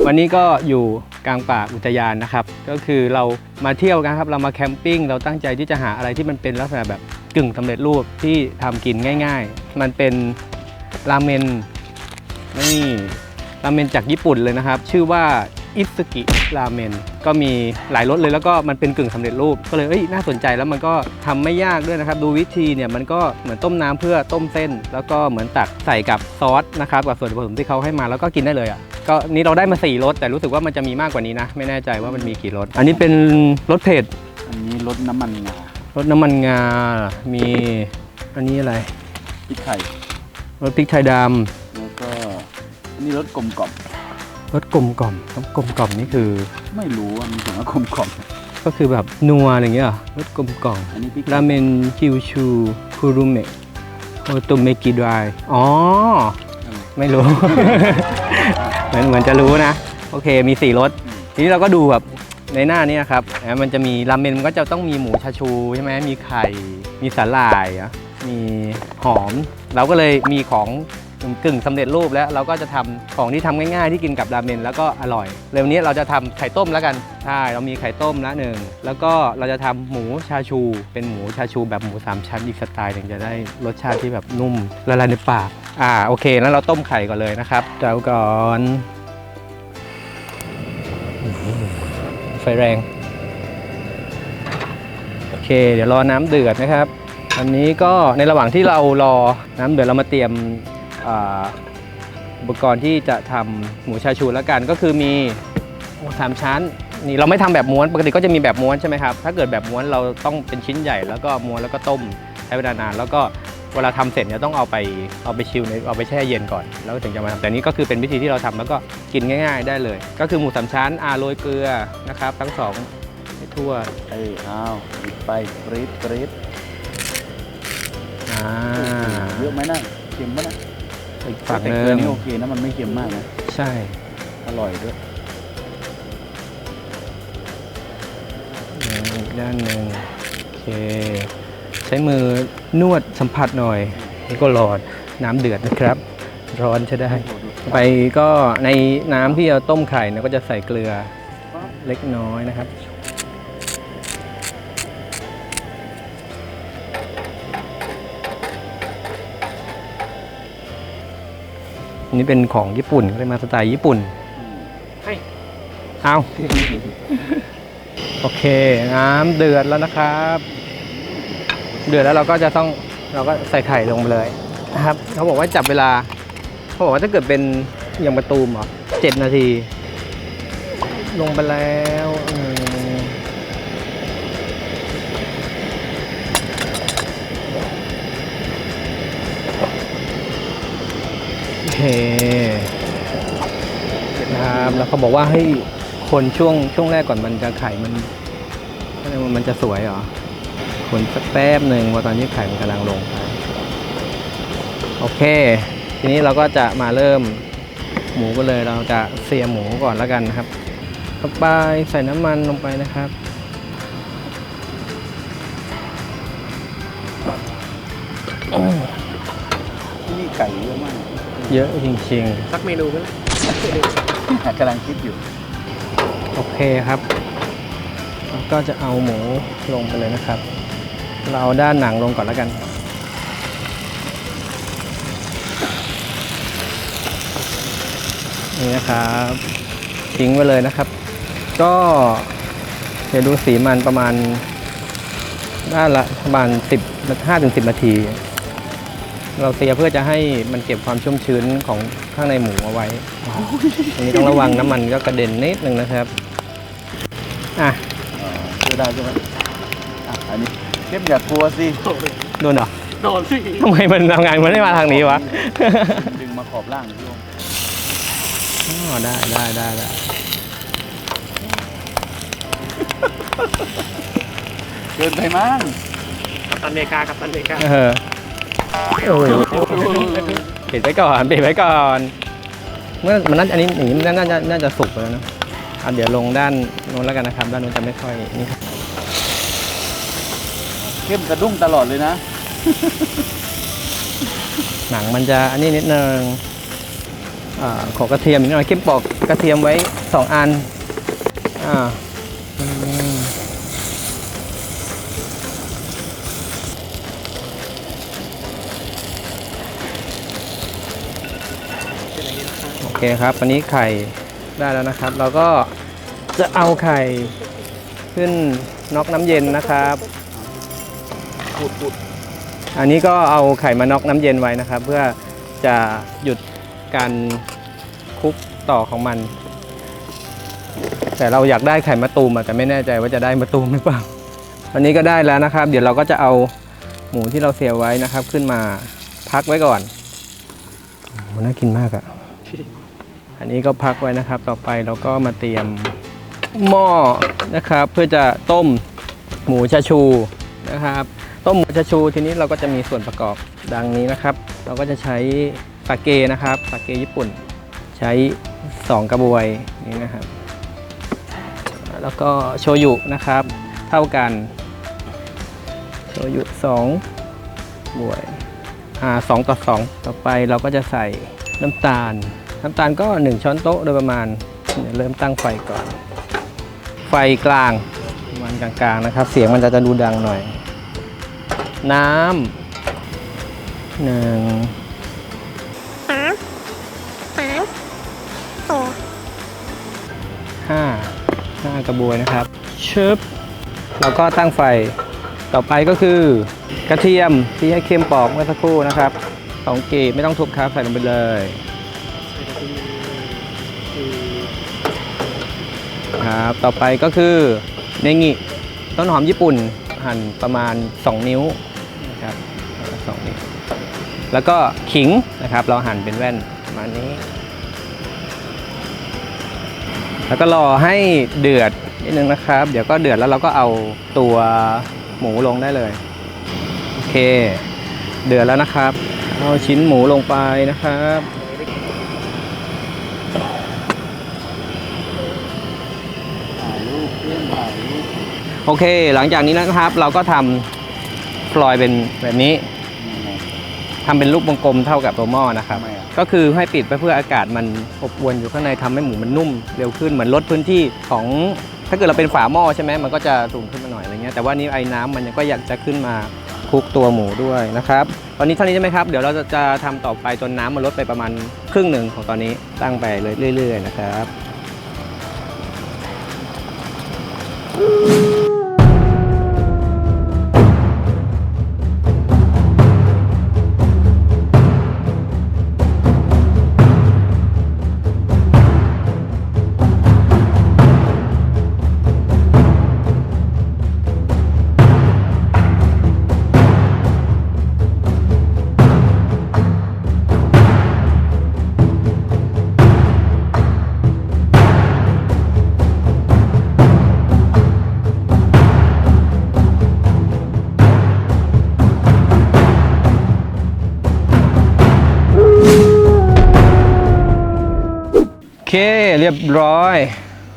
วันนี้ก็อยู่กลางป่าอุทยานนะครับก็คือเรามาเที่ยวกันครับเรามาแคมปิ้งเราตั้งใจที่จะหาอะไรที่มันเป็นลักษณะแบบกึ่งสำเร็จรูปที่ทำกินง่ายๆมันเป็นราเมนนี่ราเมนจากญี่ปุ่นเลยนะครับชื่อว่าอิซึกิราเมนก็มีหลายรสเลยแล้วก็มันเป็นกึ่งสำเร็จรูปก็เลยน่าสนใจแล้วมันก็ทำไม่ยากด้วยนะครับดูวิธีเนี่ยมันก็เหมือนต้มน้ำเพื่อต้มเส้นแล้วก็เหมือนตักใส่กับซอสนะครับกับส่วนผสมที่เขาให้มาแล้วก็กินได้เลยอ่ะก็นี่เราได้มา4รสแต่รู้สึกว่ามันจะมีมากกว่านี้นะไม่แน่ใจว่ามันมีกี่รสอันนี้เป็นรสเผ็ดอันนี้รสน้ำมันงาร สน้ำมันงามีอันนี้อะไร พริกไทย รสพริกไทยดแล้วก็อันนี้รสกลมกล่อม ำรสกลมกล่อมรสกลมกล่อมนี่คือ ไม่รู้ว่ามันถึงว่ากลมกล่อม ก็คือแบบนัวอะไรเงี้ยเหรอรสกลมกล่อม อันนี้พริก ราเมนคิวชูคุรุเมะโอโตเมกิดายอ๋อไม่รู้ เหมือนจะรู้นะโอเคมี4รสทีนี้เราก็ดูแบบในหน้านี้ครับมันจะมีราเมนมันก็จะต้องมีหมูชาชูใช่ไหมมีไข่มีสาหร่ายมีหอมเราก็เลยมีของกึ่งสำเร็จรูปแล้วเราก็จะทำของที่ทำง่ายๆที่กินกับราเมนแล้วก็อร่อยเร็วนี้เราจะทำไข่ต้มแล้วกันใช่เรามีไข่ต้มละหนึ่งแล้วก็เราจะทำหมูชาชูเป็นหมูชาชูแบบหมู3ชั้นอีกสไตล์หนึ่งจะได้รสชาติที่แบบนุ่มละลายในปากโอเคแล้วเราต้มไข่ก่อนเลยนะครับเจ้าก่อนไฟแรงโอเคเดี๋ยวรอน้ำเดือดนะครับอันนี้ก็ในระหว่างที่เรารอน้ำเดือดเรามาเตรียมอุปกรณ์ที่จะทำหมูชาชูแล้วกันก็คือมี3ชั้นนี่เราไม่ทำแบบม้วนปกติก็จะมีแบบม้วนใช่ไหมครับถ้าเกิดแบบม้วนเราต้องเป็นชิ้นใหญ่แล้วก็ม้วนแล้วก็ต้มใช้เวลานานแล้วก็เวลาทำเสร็จเนี่ยต้องเอาไปชิลเอาไปแช่เย็นก่อนแล้วถึงจะมาทำแต่นี้ก็คือเป็นวิธีที่เราทำแล้วก็กินง่ายๆได้เลยก็คือหมู3ชั้นโรยเกลือนะครับทั้งสองให้ทั่วอ้าวปิดไปกรี๊ดกรี๊ดเยอะไหมนะเค็มปะนะอีกฝั่ง แต่ นึ เกลือง นี่โอเคนะมันไม่เค็มมากนะใช่อร่อยด้วยอีกด้านหนึ่งโอเคใช้มือนวดสัมผัสหน่อยนี่ก็รอน้ำเดือดนะครับร้อนใช่ได้ไปก็ในน้ำที่เราต้มไข่เนี่ยก็จะใส่เกลือเล็กน้อยนะครับนี่เป็นของญี่ปุ่นก็เลยมาสไตล์ญี่ปุ่นเอาโอเคน้ำเดือดแล้วนะครับเดือดแล้วเราก็ใส่ไข่ลงไปเลยนะครับเขาบอกว่าจับเวลาเขาบอกว่าถ้าเกิดเป็นอย่างมะตูม7 นาทีลงไปแล้วโอเคนะครับแล้วเขาบอกว่าให้คนช่วงแรกก่อนมันจะไข่มันจะสวยเหรอคนสักแป๊บหนึ่งว่าตอนนี้ไข่มันกำลังลงไปโอเคทีนี้เราก็จะมาเริ่มหมูกันเลยเราจะเสียหมูก่อนแล้วกันนะครับต่อไปใส่น้ำมันลงไปนะครับที่นี่ไก่เยอะมากเยอะจริงๆสักเมนูไหมกำลังคิดอยู่โอเคครับก็จะเอาหมูลงไปเลยนะครับเราเอาด้านหนังลงก่อนแล้วกันนี่นะครับทิ้งไว้เลยนะครับก็เดี๋ยวดูสีมันประมาณด้านละประมาณ5-10 นาทีเราเสียเพื่อจะให้มันเก็บความชุ่มชื้นของข้างในหมูเอาไว้อันนี้ต้องระวังน้ำมันก็กระเด็นนิดนึงนะครับช่วยได้ใช่ไหมอันนี้เข้มอย่ากลัวสิโดนเหรอโดนสิทำไมมันทำงานมันไม่มาทางนี้วะดึงมาขอบล่างพี่โอมได้เกินไปมั้งกัปตันอเมริกาปิดไว้ก่อนเมื่อมันอันนี้อย่างนี้น่าจะสุกแล้วนะเดี๋ยวลงด้านโน้นแล้วกันนะครับด้านโน้นจะไม่ค่อยนี่ครับเข้มกระดุ้งตลอดเลยนะ หนังมันจะอันนี้นิดนึง ขอกระเทียมอีกหน่อยเข้มปอกกระเทียมไว้2 อันอืมโอเคครับอันนี้ไข่ได้แล้วนะครับ เราก็จะเอาไข่ขึ้นน็อกน้ำเย็นนะครับอันนี้ก็เอาไข่มาน็อกน้ำเย็นไว้นะครับ เพื่อจะหยุดการคลุกต่อของมัน แต่เราอยากได้ไข่มะตูมแต่ไม่แน่ใจว่าจะได้มะตูมหรือเปล่าอันนี้ก็ได้แล้วนะครับ เดี๋ยวเราก็จะเอาหมูที่เราเสียไว้นะครับ ขึ้นมาพักไว้ก่อนมันน่ากินมากอะอันนี้ก็พักไว้นะครับ ต่อไปเราก็มาเตรียมหม้อนะครับ เพื่อจะต้มหมูชาชูนะครับ ต้มหมูชาชูทีนี้เราก็จะมีส่วนประกอบดังนี้นะครับ เราก็จะใช้สาเกนะครับสาเกญี่ปุ่นใช้2 กระบวยนี่นะครับ แล้วก็โชยุนะครับเท่ากันโชยุ2 บวย2 ต่อ 2ต่อไปเราก็จะใส่น้ำตาลก็1 ช้อนโต๊ะโดยประมาณเริ่มตั้งไฟก่อน ไฟกลางประมาณกลางๆนะครับ เสียงมันจะดูดังหน่อยน้ำ1 5 กระบวยนะครับชึบเราก็ตั้งไฟต่อไปก็คือกระเทียมที่ให้เข้มปอกเมื่อสักครู่นะครับ2 กีบไม่ต้องทุบครับใส่ลงไปเลยครับต่อไปก็คือเนงิต้นหอมญี่ปุ่นหั่นประมาณ2 นิ้วนะครับ2 นิ้วแล้วก็ขิงนะครับเราหั่นเป็นแว่นประมาณนี้แล้วก็รอให้เดือดนิดนึงนะครับเดี๋ยวก็เดือดแล้วเราก็เอาตัวหมูลงได้เลยโอเคเดือดแล้วนะครับเอาชิ้นหมูลงไปนะครับโอเคหลังจากนี้นะครับเราก็ทำฟลอยเป็นแบบนี้ทำเป็นลูกวงกลมเท่ากับตัวหม้อนะครับก็คือให้ปิดไปเพื่ออากาศมันอบอวนอยู่ข้างในทำให้หมูมันนุ่มเร็วขึ้นเหมือนลดพื้นที่ของถ้าเกิดเราเป็นฝาหม้อใช่ไหมมันก็จะสูงขึ้นมาหน่อยอะไรเงี้ยแต่ว่านี้ไอ้น้ำมันก็อยากจะขึ้นมาคลุกตัวหมูด้วยนะครับตอนนี้เท่านี้ใช่ไหมครับเดี๋ยวเราจะทำต่อไปจนน้ำมันลดไปประมาณครึ่งหนึ่งของตอนนี้ตั้งไปเรื่อยๆนะครับโอเคเรียบร้อย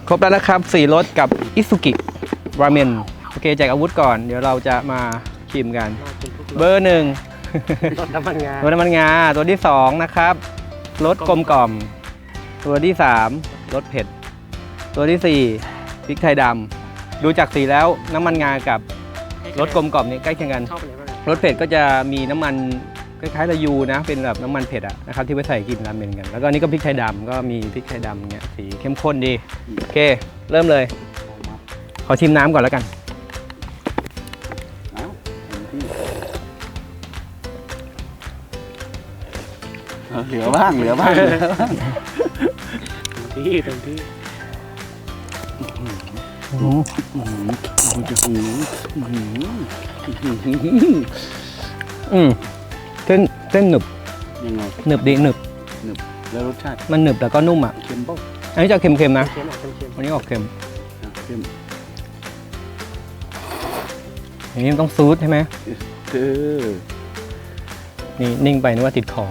ครบแล้วนะครับ4 รสกับอิซุกิราเมนโอเคแจกอาวุธก่อนเดี๋ยวเราจะมาชิมกันเบอร์ 1 รสน้ำมันงาร สน้ำมันงาตัวที่2นะครับรสกลมกล่อมตัวที่3รสเผ็ดตัวที่4พริกไทยดำดูจากสีแล้วน้ำมันงากับรสกลมกล่อมนี่ใกล้เคียงกัน ชอบอะไรบ้าง รสเผ็ดก็จะมีน้ำมันคล้ายๆระยูนะเป็นแบบน้ำมันเผ็ดอะนะครับที่ไว้ใส่กินราเมนกันแล้วก็นี่ก็พริกไทยดำก็มีพริกไทยดำเนี่ยสีเข้มข้นดีโอเคเริ่มเลยขอชิมน้ำก่อนแล้วกันเหลือบ้างเต็มที่เส้นหนึบ ยังไง หนึบดีหนึบ แล้วรสชาติ มันหนึบแต่ก็นุ่มอ่ะ เค็มป่ะ อันนี้จะเค็มๆนะ เค็มออกเค็ม อันนี้ออกเค็ม เค็ม อย่างนี้ต้องซูดใช่ไหม คือ นี่นิ่งไปนึกว่าติดคอ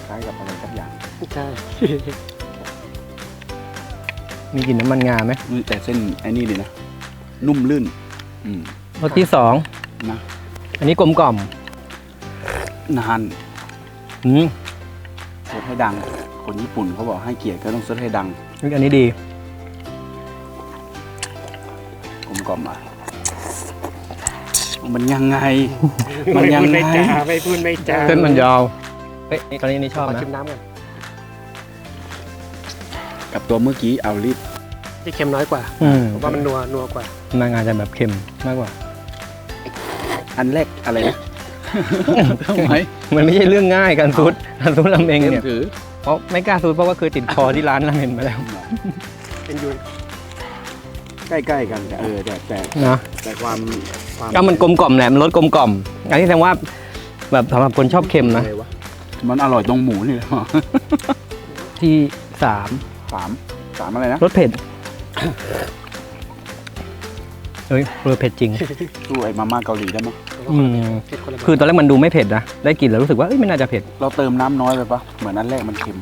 คล้ายกับอะไรสักอย่าง ใช่ มีกลิ่นน้ำมันงาไหม แต่เส้นไอ้นี่เลยนะนุ่มลื่นรสที่2นะ อันนี้กลมกล่อม นาน อืม โคตรให้ดัง คนญี่ปุ่นเขาบอกให้เกียรติก็ต้องซดให้ดัง อันนี้ดี กลมกล่อมอ่ะมันยังไง มันยังไง ไม่พูดไม่จา เส้นมันยาวเฮ้ยตอนนี้นี่ชอบ ขอ นะ ชิมน้ำก่อน กับตัวเมื่อกี้เอาลิด ที่เค็มน้อยกว่า อืม ผมว่ามันนัวกว่า มันอาจจะแบบเค็มมากกว่า อันแรกอะไรนะ ทำไม มันไม่ใช่เรื่องง่ายการซูดราเมง เต็ม เนี่ย ถือ เพราะไม่กล้าซูดเพราะว่าเคยติดคอที่ร้านราเมงมาแล้ว เป็นยูน ใกล้ๆกันแต่ นะ แต่ความ ก็มันกลมกล่อมแหละมันรสกลมกล่อมอันนี้แสดงว่าแบบสำหรับคนชอบเค็มนะ อะไรวมันอร่อยตรงหมูนี่แหละ ที่สาม สามอะไรนะ รสเผ็ดเฮ้ยเผ็ดจริง สู้ไอ้มาม่าเกาหลีได้ไหม อืม เผ็ดคนละแบบ คือตอนแรกมันดูไม่เผ็ดนะได้กลิ่นแล้วรู้สึกว่าเอ้ยไม่น่าจะเผ็ด เราเติมน้ำน้อยไปปะเหมือนอันแรกมันเค็ม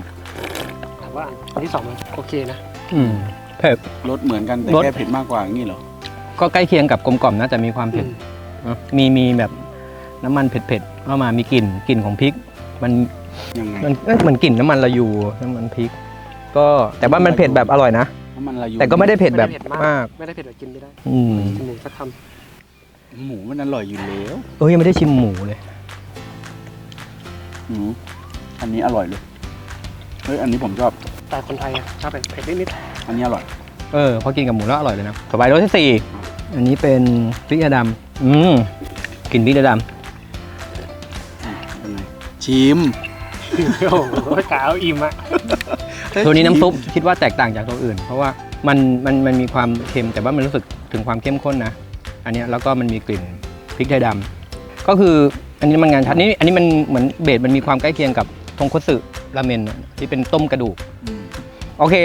แต่ว่าอันที่สองมันโอเคนะ เผ็ด รสเหมือนกันแต่ รส แค่เผ็ดมากกว่าอย่างนี้เหรอ ก็ใกล้เคียงกับกลมกล่อมนะแต่มีความเผ็ด นะมีแบบน้ำมันเผ็ดๆเข้ามามีกลิ่นของพริก มัน ยังไง มันกลิ่นน้ำมันระยูน้ำมันพริก ก็แต่ว่ามันเผ็ดแบบอร่อยนะ น้ำมันลายู แต่ก็ไม่ได้เผ็ดแบบมาก ไม่ได้เผ็ดแบบกินไม่ได้ อืม กินหมูสักค หมูมันอร่อยอยู่แล้ว ยังไม่ได้ชิมหมูเลย อันนี้อร่อยเลยเฮ้ยอันนี้ผมชอบ ำแต่คนไทยอะชอบแบบเผ็ดนิด อันนี้อร่อย พอกินกับหมูแล้วอร่อยเลยนะต่อไปรสที่สี่อันนี้เป็นพริกไทยดำกลิ่นพริกไทยด ยังไงชิม ๆโอ้โหกาวอิ่มอะ ำตัวนี้น้ำซุปคิดว่าแตกต่างจากตัวอื่น เพราะว่ามันมีความเค็มแต่ว่ามันรู้สึกถึงความเข้มข้นนะอันเนี้ยแล้วก็มันมีกลิ่นพริกไทยดำก็คืออันนี้มันงานชัดอันนี้มันเหมือนเบสมันมีความใกล้เคียงกับทงคัตสึราเมนที่เป็นต้มกระดูก โอเค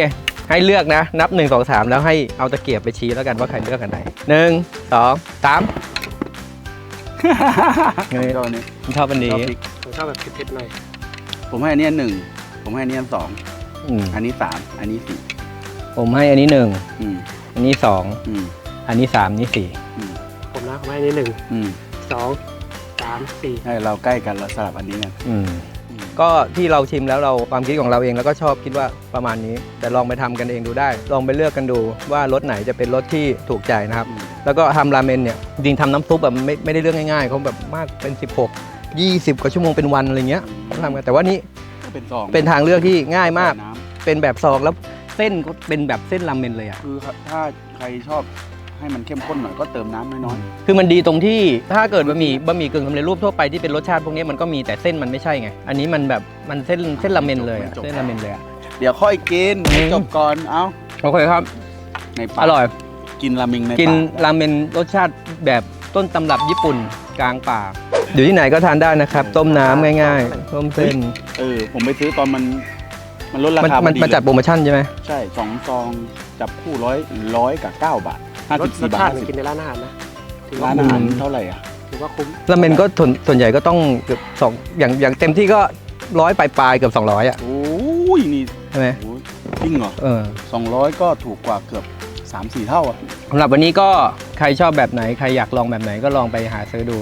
ให้เลือกนะ นับ 1 2 3 แล้วให้เอาตะเกียบไปชี้แล้วกันว่าใครเลือกกันไหน1 2 3 ชอบอันนี้ ชอบอันนี้ ชอบพริก ผมชอบแบบเผ็ดๆหน่อย ผมให้อันนี้อันหนึ่งผมให้อันนี้อันสอง อืม อันนี้สามอันนี้สี่ ผมให้อันนี้ อืม 1 อันนี้ 2 อืม อันนี้ 3 อันนี้ อืม ผมนะผมให้อันนี้1 อืม 2 3 4 ให้เราใกล้กันเราสลับอันนี้กัน 4ก็ที่เราชิมแล้วเราความคิดของเราเองแล้วก็ชอบคิดว่าประมาณนี้ แต่ลองไปทำกันเองดูได้ ลองไปเลือกกันดูว่ารสไหนจะเป็นรสที่ถูกใจนะครับ แล้วก็ทำราเมนเนี่ยจริงๆทำน้ำซุปแบบไม่ได้เรื่องง่ายๆเขาแบบมากเป็น16 20กว่าชั่วโมงเป็นวันอะไรเงี้ยเขาทำกันแต่ว่านี่ เป็นซอง เป็นทางเลือกที่ง่ายมาก น้ เป็นแบบซองแล้วเส้นก็เป็นแบบเส้นราเมนเลยอ่ะ ำคือถ้าใครชอบให้มันเข้มข้นหน่อยก็เติมน้ำน้อย คือมันดีตรงที่ถ้าเกิดบะหมี่กึ่งสำเร็จรูปทั่วไปที่เป็นรสชาติพวกนี้มันก็มีแต่เส้นมันไม่ใช่ไง อันนี้มันแบบมันเส้นราเมนเลยอะเส้นราเมนเลยอะ ๆเดี๋ยวค่อยกินให้จบก่อนเอ้า โอเคครับ ในป่า อร่อย กินราเมงใน กิน ป่า ราเมนรสชาติแบบต้นตำรับญี่ปุ่นกลางป่า อยู่ที่ไหนก็ทานได้นะครับ ต้มน้ำง่ายๆ ต้มเส้น ผมไปซื้อตอนมันลดราคา มัน พอดี มาจัดโปรโมชั่นใช่ไหม ใช่2 ซองจับคู่ร้อยกับ9 บาท รส 54 บา ชา ท ติเหมือนกินในร้านอาหารนะถือว่า ร้านอาหารเท่าไหร่อ่ะ ถือว่าคุ้ม ราเมนก็ส่วนใหญ่ก็ต้องเกือบ2อย่างเต็มที่ก็100ปลายๆเกือบ200อ่ะ โอ้ยนี่ ใช่ไหม โอ้ยจริงเหรอ 200 ก็ถูกกว่าเกือบ 3-4 เท่าอ่ะ สำหรับวันนี้ก็ใครชอบแบบไหนใครอยากลองแบบไหนก็ลองไปหาซื้อดู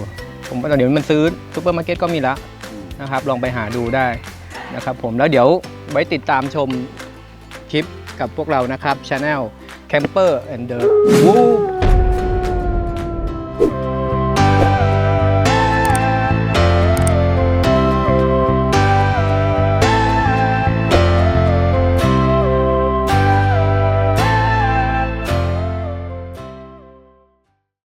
ผมว่าตอนนี้มันซื้อซูเปอร์มาร์เก็ตก็มีแล้วนะครับลองไปหาดูได้นะครับผมแล้วเดี๋ยวไว้ติดตามชมคลิปกับพวกเรานะครับ Channel Camper and the Woo